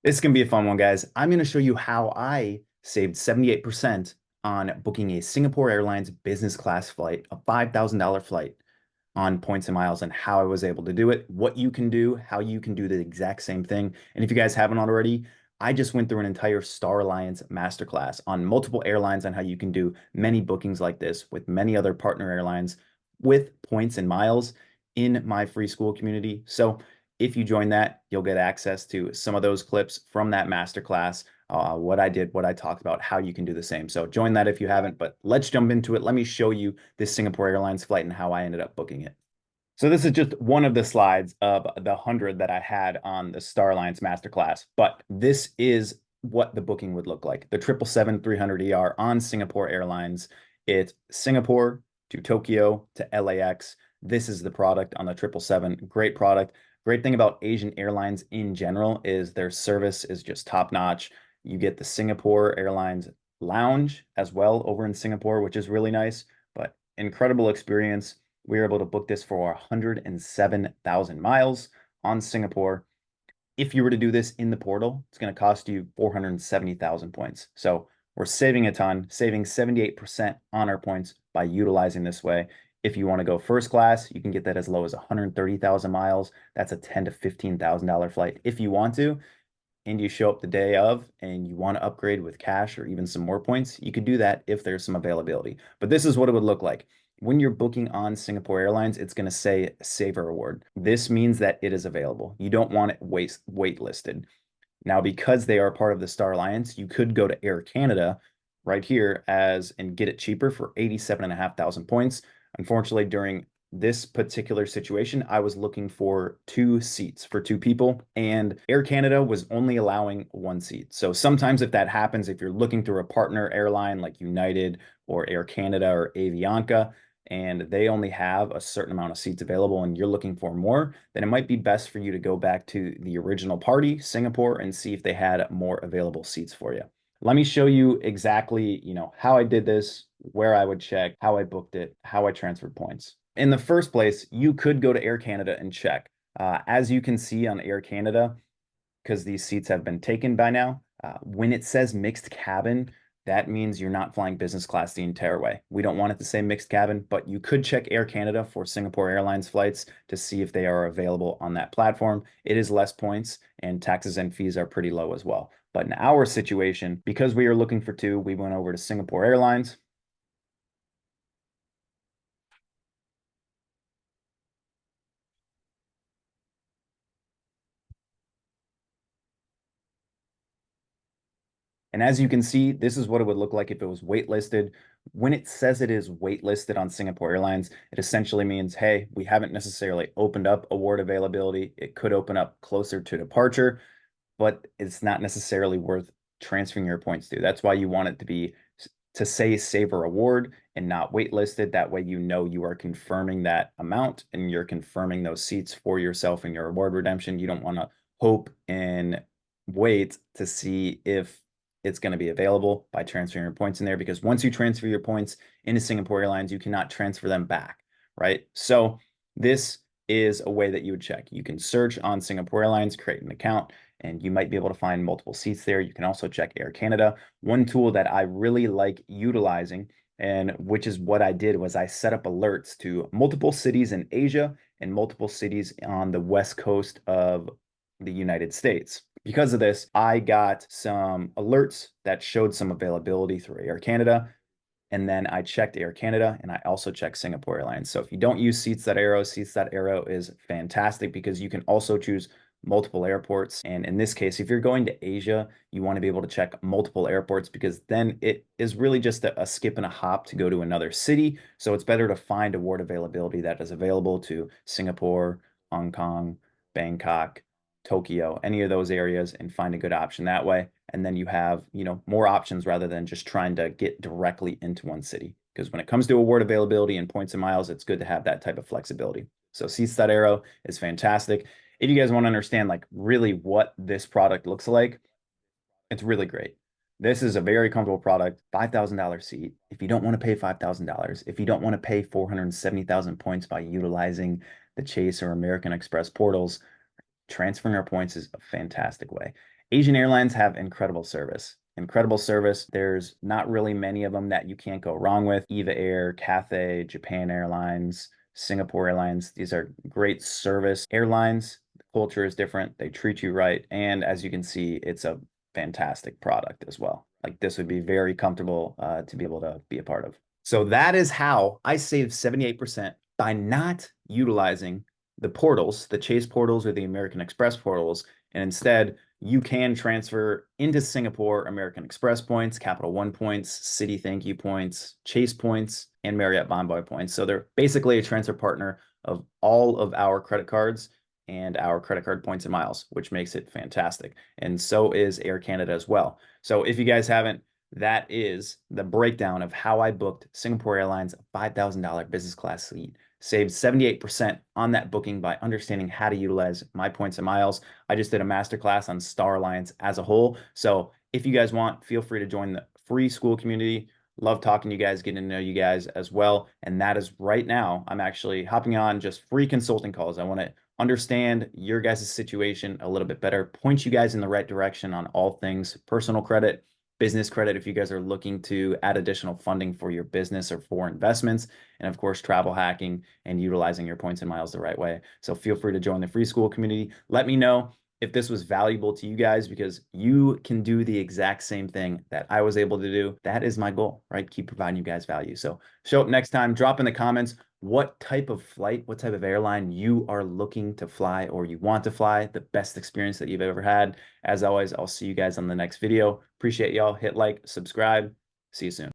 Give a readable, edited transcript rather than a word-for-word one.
This is going to be a fun one, guys. I'm going to show you how I saved 78% on booking a Singapore Airlines business class flight, a $5,000 flight on points and miles, and how I was able to do it, what you can do, how you can do the exact same thing. And if you guys haven't already, I just went through an entire Star Alliance masterclass on multiple airlines on how you can do many bookings like this with many other partner airlines with points and miles in my free school community. So if you join that, you'll get access to some of those clips from that masterclass, what I did, what I talked about, how you can do the same. So join that if you haven't, but let's jump into it. Let me show you this Singapore Airlines flight and how I ended up booking it. So this is just one of the slides of the 100 that I had on the Star Alliance masterclass, but this is what the booking would look like. The 777-300ER on Singapore Airlines. It's Singapore to Tokyo to LAX. This is the product on the 777. Great product. Great thing about Asian airlines in general is their service is just top notch. You get the Singapore Airlines lounge as well over in Singapore, which is really nice, but incredible experience. We were able to book this for 107,000 miles on Singapore. If you were to do this in the portal, it's going to cost you 470,000 points. So we're saving a ton, saving 78% on our points by utilizing this way. If you want to go first class, you can get that as low as 130,000 miles. That's a $10,000 to $15,000 flight. If you want to, and you show up the day of and you want to upgrade with cash or even some more points, you could do that if there's some availability. But this is what it would look like. When you're booking on Singapore Airlines, it's going to say Saver Award. This means that it is available. You don't want it waitlisted. Now, because they are part of the Star Alliance, you could go to Air Canada right here and get it cheaper for 87,500 points. Unfortunately, during this particular situation, I was looking for 2 seats for 2 people, and Air Canada was only allowing 1 seat. So sometimes if that happens, if you're looking through a partner airline like United or Air Canada or Avianca, and they only have a certain amount of seats available and you're looking for more, then it might be best for you to go back to the original party, Singapore, and see if they had more available seats for you. Let me show you exactly, how I did this, where I would check, how I booked it, how I transferred points. In the first place, you could go to Air Canada and check. As you can see on Air Canada, because these seats have been taken by now, when it says mixed cabin, that means you're not flying business class the entire way. We don't want it to say mixed cabin, but you could check Air Canada for Singapore Airlines flights to see if they are available on that platform. It is less points and taxes and fees are pretty low as well. But in our situation, because we are looking for 2, we went over to Singapore Airlines. And as you can see, this is what it would look like if it was waitlisted. When it says it is waitlisted on Singapore Airlines, it essentially means, hey, we haven't necessarily opened up award availability. It could open up closer to departure, but it's not necessarily worth transferring your points to. That's why you want it to say Saver Award and not waitlisted. That way you know you are confirming that amount and you're confirming those seats for yourself in your award redemption. You don't want to hope and wait to see if it's going to be available by transferring your points in there, because once you transfer your points into Singapore Airlines, you cannot transfer them back, right? So this is a way that you would check. You can search on Singapore Airlines, create an account, and you might be able to find multiple seats there. You can also check Air Canada. One tool that I really like utilizing, and which is what I did, was I set up alerts to multiple cities in Asia and multiple cities on the west coast of the United States. Because of this, I got some alerts that showed some availability through Air Canada. And then I checked Air Canada and I also checked Singapore Airlines. So if you don't use Seats.Aero, Seats.Aero is fantastic because you can also choose multiple airports. And in this case, if you're going to Asia, you want to be able to check multiple airports because then it is really just a skip and a hop to go to another city. So it's better to find award availability that is available to Singapore, Hong Kong, Bangkok, Tokyo, any of those areas, and find a good option that way. And then you have, more options rather than just trying to get directly into one city. Because when it comes to award availability and points and miles, it's good to have that type of flexibility. So Seats.Aero is fantastic. If you guys want to understand like really what this product looks like, it's really great. This is a very comfortable product, $5,000 seat. If you don't want to pay $5,000, if you don't want to pay 470,000 points by utilizing the Chase or American Express portals, transferring our points is a fantastic way. Asian airlines have incredible service. Incredible service. There's not really many of them that you can't go wrong with. Eva Air, Cathay, Japan Airlines, Singapore Airlines. These are great service airlines. The culture is different. They treat you right. And as you can see, it's a fantastic product as well. Like this would be very comfortable to be able to be a part of. So that is how I saved 78% by not utilizing the portals, the Chase portals or the American Express portals, and instead you can transfer into Singapore American Express points, Capital One points, Citi Thank You points, Chase points, and Marriott Bonvoy points. So they're basically a transfer partner of all of our credit cards and our credit card points and miles, which makes it fantastic. And so is Air Canada as well. So if you guys haven't, that is the breakdown of how I booked Singapore Airlines $5,000 business class seat. Saved 78% on that booking by understanding how to utilize my points and miles. I just did a masterclass on Star Alliance as a whole. So if you guys want, feel free to join the free school community. Love talking to you guys, getting to know you guys as well. And that is right now, I'm actually hopping on just free consulting calls. I want to understand your guys' situation a little bit better, point you guys in the right direction on all things personal credit, business credit if you guys are looking to add additional funding for your business or for investments, and of course, travel hacking and utilizing your points and miles the right way. So feel free to join the free school community. Let me know if this was valuable to you guys because you can do the exact same thing that I was able to do. That is my goal, right? Keep providing you guys value. So show up next time, drop in the comments what type of flight, what type of airline you are looking to fly or you want to fly, the best experience that you've ever had. As always, I'll see you guys on the next video. Appreciate y'all. Hit like, subscribe. See you soon.